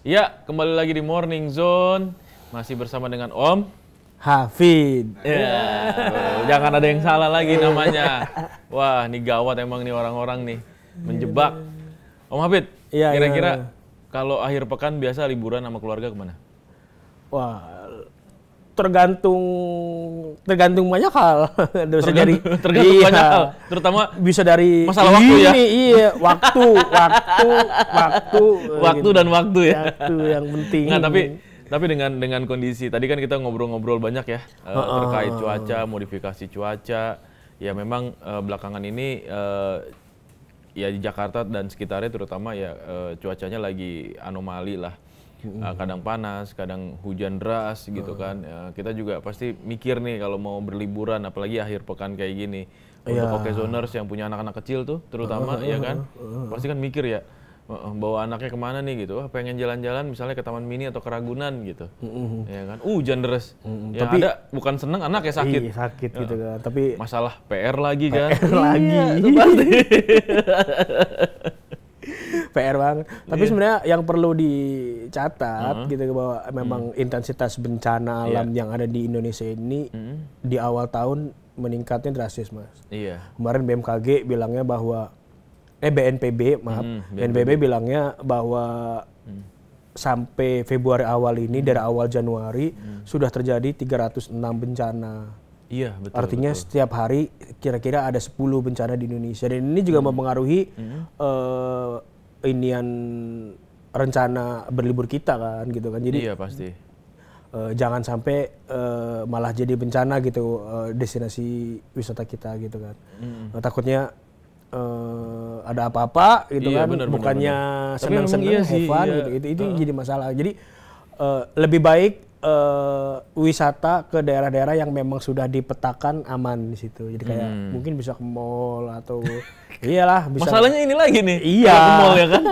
Ya, kembali lagi di Morning Zone. Masih bersama dengan Om Hafid. Ya, jangan ada yang salah lagi namanya. Wah, ini gawat emang nih orang-orang nih. Menjebak. Om Hafid, kira-kira kalau akhir pekan biasa liburan sama keluarga kemana? Wah, tergantung banyak hal. Tergantung banyak hal, terutama bisa dari masalah waktu ya. Iya, waktu dan waktu ya. Waktu yang penting. Nah, tapi dengan kondisi tadi kan kita ngobrol-ngobrol banyak ya terkait cuaca, modifikasi cuaca. Ya memang belakangan ini ya di Jakarta dan sekitarnya terutama ya cuacanya lagi anomali lah. Kadang panas, kadang hujan deras gitu kan. Kita juga pasti mikir nih kalau mau berliburan, apalagi akhir pekan kayak gini. Untuk occasioners yang punya anak-anak kecil tuh terutama ya kan, pasti kan mikir ya, bawa anaknya kemana nih gitu. Pengen jalan-jalan misalnya ke Taman Mini atau ke Ragunan gitu. Ya kan, hujan deras. Yang Tapi ada bukan seneng, anak ya sakit. Iya, sakit gitu kan. Tapi masalah PR lagi kan. PR lagi. Itu pasti. PR banget. Tapi sebenarnya yang perlu dicatat gitu bahwa memang intensitas bencana alam yang ada di Indonesia ini di awal tahun meningkatnya drastis, Mas. Iya. Kemarin BMKG bilangnya bahwa BNPB bilangnya bahwa sampai Februari awal ini dari awal Januari sudah terjadi 306 bencana. Iya, betul. Artinya setiap hari kira-kira ada 10 bencana di Indonesia, dan ini juga mempengaruhi inian rencana berlibur kita kan gitu kan. Jadi iya pasti. Jangan sampai malah jadi bencana gitu destinasi wisata kita gitu kan. Takutnya ada apa-apa gitu kan, bukannya senang-senang have fun gitu. Itu jadi masalah. Jadi lebih baik wisata ke daerah-daerah yang memang sudah dipetakan aman di situ. Jadi kayak mungkin bisa ke mall atau iyalah bisa. Masalahnya ini lagi nih. Iya. Ke mall ya kan.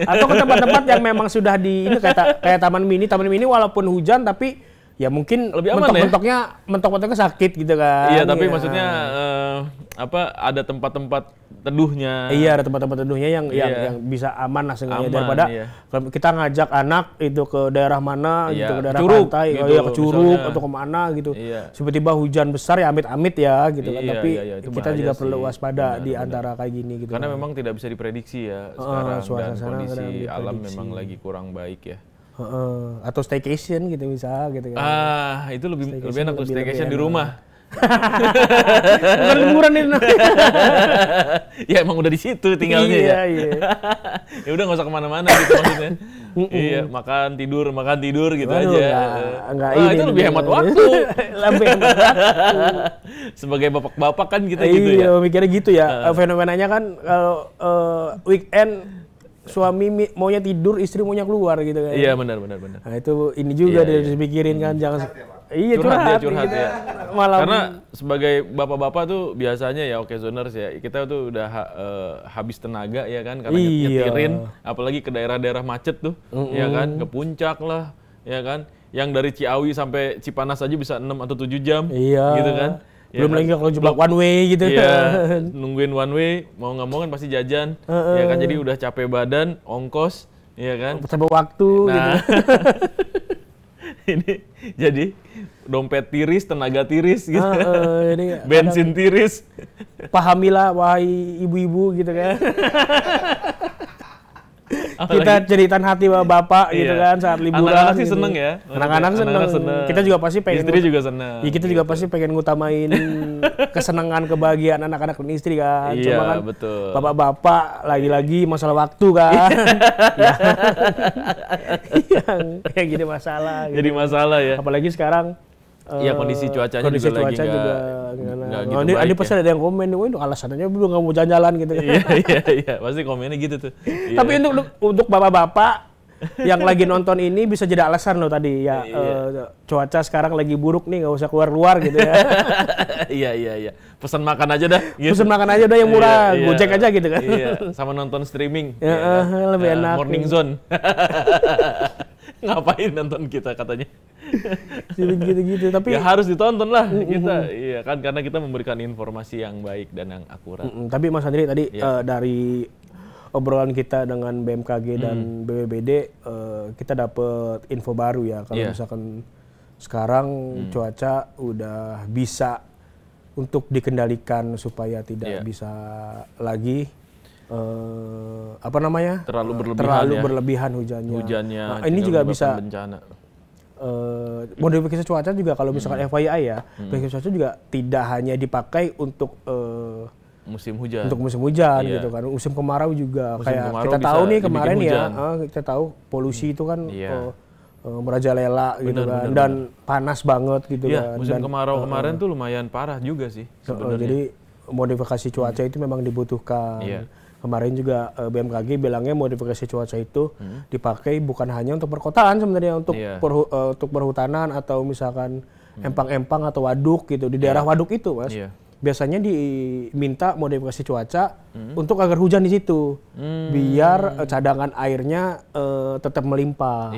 Atau ke tempat-tempat yang memang sudah di ini kayak Taman Mini walaupun hujan tapi ya mungkin lebih aman mentok-mentoknya sakit gitu kan. Iya, tapi maksudnya ada tempat-tempat teduhnya. Iya, ada tempat-tempat teduhnya yang bisa aman lah seenggaknya, daripada kalau kita ngajak anak itu ke daerah mana gitu, ke daerah Curug, pantai, gitu, ke Curug atau kemana gitu. Tiba-tiba hujan besar ya amit-amit ya gitu kan. Tapi kita juga perlu waspada di antara kayak gini gitu. Karena memang tidak bisa diprediksi ya sekarang, dan kondisi alam memang lagi kurang baik ya. Atau staycation gitu bisa gitu kan. Itu lebih enak tuh staycation di rumah. Bukan liburan ini. Ya emang udah di situ tinggalnya ya. Ya udah nggak usah kemana-mana gitu maksudnya. Iya, makan tidur gitu aja. Itu lebih hemat waktu. Lebih hemat waktu. Sebagai bapak-bapak kan kita gitu ya. Iya, mikirnya gitu ya. Fenomenanya kan kalau weekend suami maunya tidur, istri maunya keluar gitu kan. Iya, benar. Nah, itu ini juga harus dipikirin kan, jangan curhat gitu. Ya. Malam. Karena sebagai bapak-bapak tuh biasanya ya occasioners ya, kita tuh udah habis tenaga ya kan, karena nyetirin apalagi ke daerah-daerah macet tuh, ya kan, ke puncak lah, ya kan. Yang dari Ciawi sampai Cipanas aja bisa 6 atau 7 jam. Gitu kan. Belum lagi kalau jebak one way gitu. Iya, nungguin one way, mau nggak mau kan pasti jajan. Ya kan, jadi udah capek badan, ongkos, ya kan. Sampai waktu gitu. Ini jadi dompet tiris, tenaga tiris gitu. Bensin tiris. Pahamilah wahai ibu-ibu gitu kan. Kita ceritain hati bapak gitu kan saat liburan. Anak-anak sih gitu. Seneng ya. Anak-anak seneng. Kita juga pasti pengen. Istri juga seneng. Ya, kita juga pasti pengen ngutamain kesenangan, kebahagiaan anak-anak dan istri kan. Iya, cuma kan betul. Bapak-bapak lagi-lagi masalah waktu kan. yang jadi masalah. Jadi masalah ya. Apalagi sekarang. Iya, kondisi cuacanya juga lagi nggak gitu baik. Ada pasti ada yang komen, wah alasannya belum nggak mau jalan-jalan gitu. Iya, pasti komennya gitu tuh. Tapi untuk bapak-bapak yang lagi nonton ini bisa jadi alasan loh tadi ya. Cuaca sekarang lagi buruk nih, nggak usah keluar gitu ya. Iya. Pesan makan aja dah. Gitu. Pesan makan aja udah yang murah, Gojek aja gitu kan. Iya, sama nonton streaming. Lebih enak. Morning Zone. Ngapain nonton kita katanya? Gitu-gitu. Tapi ya harus ditonton lah kita. Iya kan, karena kita memberikan informasi yang baik dan yang akurat. Tapi Mas Andri tadi dari obrolan kita dengan BMKG dan BPBD, kita dapat info baru ya. Kalau misalkan sekarang cuaca udah bisa untuk dikendalikan supaya tidak bisa lagi terlalu berlebihan hujannya. Nah, ini juga bisa bencana. Modifikasi cuaca juga kalau misalkan FYI ya, modifikasi cuaca juga tidak hanya dipakai untuk musim hujan. Untuk musim hujan gitu kan. Musim kemarau juga kayak kita tahu nih kemarin ya, kita tahu polusi itu kan merajalela gitu kan, dan panas banget gitu kan. Musim kemarau kemarin tuh lumayan parah juga sih sebenarnya. Jadi modifikasi cuaca itu memang dibutuhkan. Kemarin juga BMKG bilangnya modifikasi cuaca itu dipakai bukan hanya untuk perkotaan sebenarnya, untuk perhutanan atau misalkan empang-empang atau waduk gitu. Di daerah waduk itu Mas, biasanya diminta modifikasi cuaca untuk agar hujan di situ, biar cadangan airnya tetap melimpah.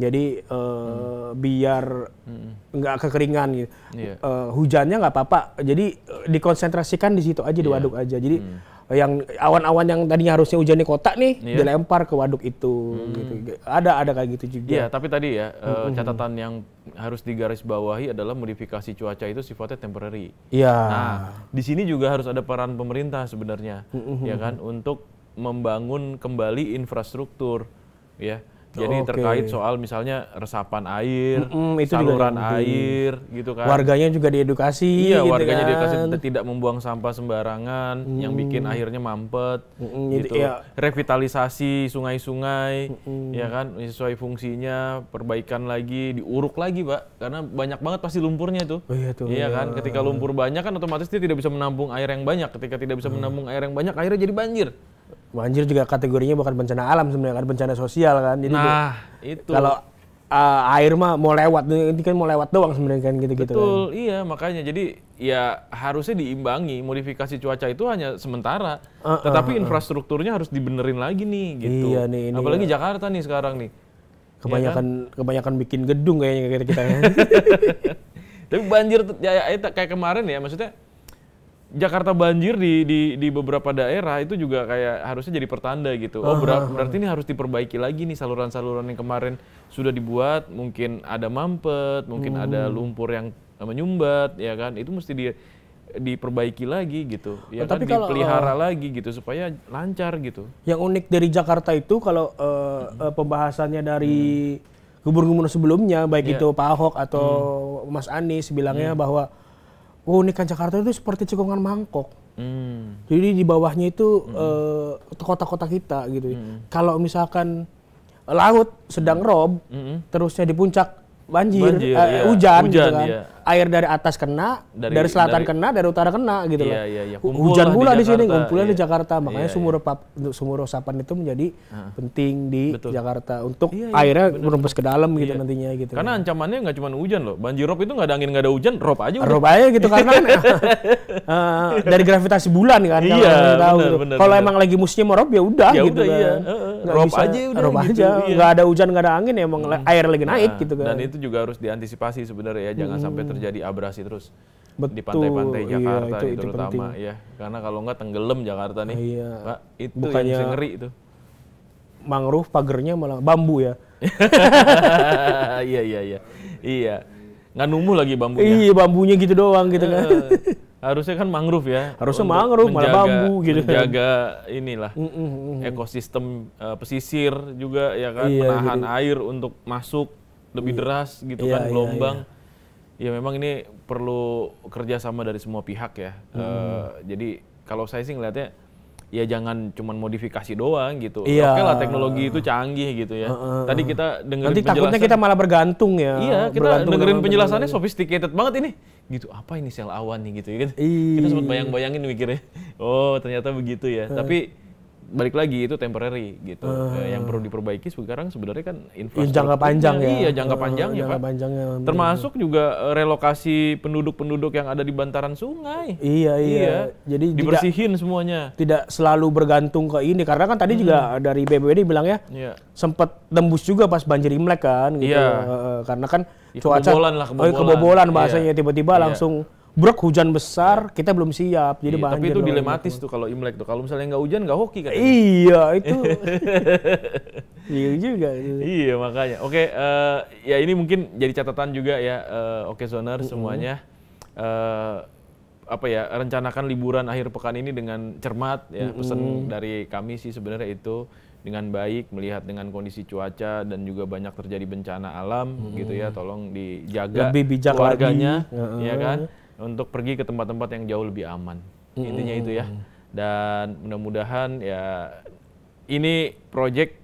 Jadi biar nggak kekeringan gitu. Hujannya nggak apa-apa, jadi dikonsentrasikan di situ aja, di waduk aja. Jadi yang awan-awan yang tadinya harusnya hujan di kota nih dilempar ke waduk itu gitu. Ada kayak gitu juga. Iya, tapi tadi ya catatan yang harus digarisbawahi adalah modifikasi cuaca itu sifatnya temporary. Nah, di sini juga harus ada peran pemerintah sebenarnya, ya kan, untuk membangun kembali infrastruktur, ya. Jadi terkait soal misalnya resapan air, saluran air, gitu kan. Warganya juga diedukasi. Iya, gitu warganya diedukasi tidak membuang sampah sembarangan, yang bikin akhirnya mampet, gitu. Revitalisasi sungai-sungai, ya kan, sesuai fungsinya, perbaikan lagi, diuruk lagi, Pak, karena banyak banget pasti lumpurnya tuh. Iya kan, ketika lumpur banyak kan otomatis dia tidak bisa menampung air yang banyak. Ketika tidak bisa menampung air yang banyak, akhirnya jadi banjir. Banjir juga kategorinya bukan bencana alam sebenarnya, kan bencana sosial kan. Jadi itu kalau air mah mau lewat, ini kan mau lewat doang sebenarnya kan gitu-gitu. Betul, kan. Iya makanya jadi ya harusnya diimbangi, modifikasi cuaca itu hanya sementara, tetapi infrastrukturnya harus dibenerin lagi nih gitu. Iya, nih, apalagi Jakarta nih sekarang nih. Kebanyakan bikin gedung kayaknya kita ya. Tapi banjir ya, kayak kemarin ya, maksudnya Jakarta banjir di beberapa daerah itu juga kayak harusnya jadi pertanda gitu. Berarti ini harus diperbaiki lagi nih saluran-saluran yang kemarin sudah dibuat, mungkin ada mampet, mungkin ada lumpur yang menyumbat, ya kan? Itu mesti diperbaiki lagi gitu. Ya kan, dipelihara lagi gitu supaya lancar gitu. Yang unik dari Jakarta itu kalau pembahasannya dari gubernur sebelumnya, baik itu Pak Ahok atau Mas Anies bilangnya bahwa keunikan Jakarta itu seperti cekungan mangkok. Jadi di bawahnya itu kota-kota kita gitu. Kalau misalkan laut sedang rob, terusnya di puncak banjir, hujan gitu kan. Air dari atas kena, dari selatan kena, dari utara kena gitu loh. Hujan pula di sini, ngumpulnya di Jakarta. Makanya sumur resapan itu menjadi penting di Jakarta untuk airnya merembes ke dalam gitu nantinya gitu. Karena ancamannya nggak cuma hujan loh. Banjir rob itu nggak ada angin, nggak ada hujan, rob aja. Rob aja gitu karena dari gravitasi bulan kan. Kalau emang lagi musimnya rob ya udah gitu kan. Rob aja udah. Rob aja, nggak ada hujan, nggak ada angin, emang air lagi naik gitu kan. Dan itu juga harus diantisipasi sebenarnya ya, jangan sampai terjadi abrasi terus di pantai-pantai Jakarta itu terutama penting. Ya, karena kalau nggak tenggelam Jakarta nih, Pak, itu bukannya yang ngeri itu. Mangrove pagernya malah bambu ya. Iya, nggak numbuh lagi bambunya. Iya, bambunya gitu doang gitu kan. Harusnya kan mangrove ya. Harusnya mangrove malah bambu gitu. Menjaga inilah ekosistem pesisir juga ya kan, menahan air untuk masuk lebih deras gitu kan, gelombang. Ya memang ini perlu kerjasama dari semua pihak ya. Jadi kalau saya sih ngelihatnya ya jangan cuma modifikasi doang gitu. Oke lah, teknologi itu canggih gitu ya. Tadi kita dengerin nanti takutnya kita malah bergantung ya. Iya, kita dengerin penjelasannya sophisticated banget ini. Gitu, apa ini sel awan nih gitu ya kan. Kita sempat bayang-bayangin mikirnya. Oh, ternyata begitu ya. Tapi balik lagi itu temporary gitu. Yang perlu diperbaiki sekarang sebenarnya kan infrastruktur jangka panjang ya. Iya, jangka panjangnya, Pak. Termasuk juga relokasi penduduk-penduduk yang ada di bantaran sungai. Iya. Jadi dibersihin semuanya. Tidak selalu bergantung ke ini, karena kan tadi juga dari BPBD bilang ya, sempat tembus juga pas banjir Imlek kan gitu. Karena kan cuaca kebobolan bahasanya, tiba-tiba langsung brok hujan besar, kita belum siap, jadi banjir. Tapi itu dilematis tuh kalau Imlek tuh. Kalau misalnya nggak hujan, nggak hoki kan? Iya, itu. Iya juga. Iya, makanya. Oke, ya ini mungkin jadi catatan juga ya, Okezoners semuanya. Rencanakan liburan akhir pekan ini dengan cermat ya. Pesan dari kami sih sebenarnya itu dengan baik, melihat dengan kondisi cuaca dan juga banyak terjadi bencana alam gitu ya, tolong dijaga lebih bijak keluarganya lagi. ya kan, untuk pergi ke tempat-tempat yang jauh lebih aman. Intinya itu ya. Dan mudah-mudahan ya ini project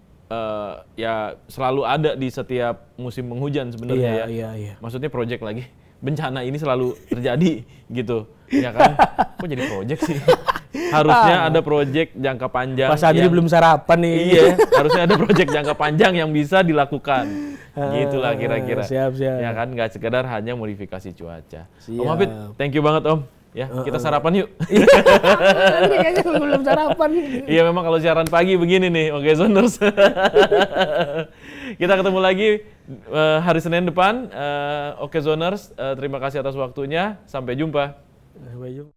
ya selalu ada di setiap musim penghujan sebenarnya ya. Iya. Maksudnya project lagi. Bencana ini selalu terjadi gitu. Ya kan? Kok jadi project sih? Harusnya ada project jangka panjang. Pas Adri belum sarapan nih. Iya, harusnya ada project jangka panjang yang bisa dilakukan. Gitulah kira-kira. Siap. Ya kan, nggak sekedar hanya modifikasi cuaca. Siap. Om Hafid, thank you banget Om. Ya, kita sarapan yuk. Adri kayaknya belum sarapan. Iya, memang kalau siaran pagi begini nih, Okezoners. Kita ketemu lagi hari Senin depan. Okezoners, terima kasih atas waktunya. Sampai jumpa. Sampai jumpa.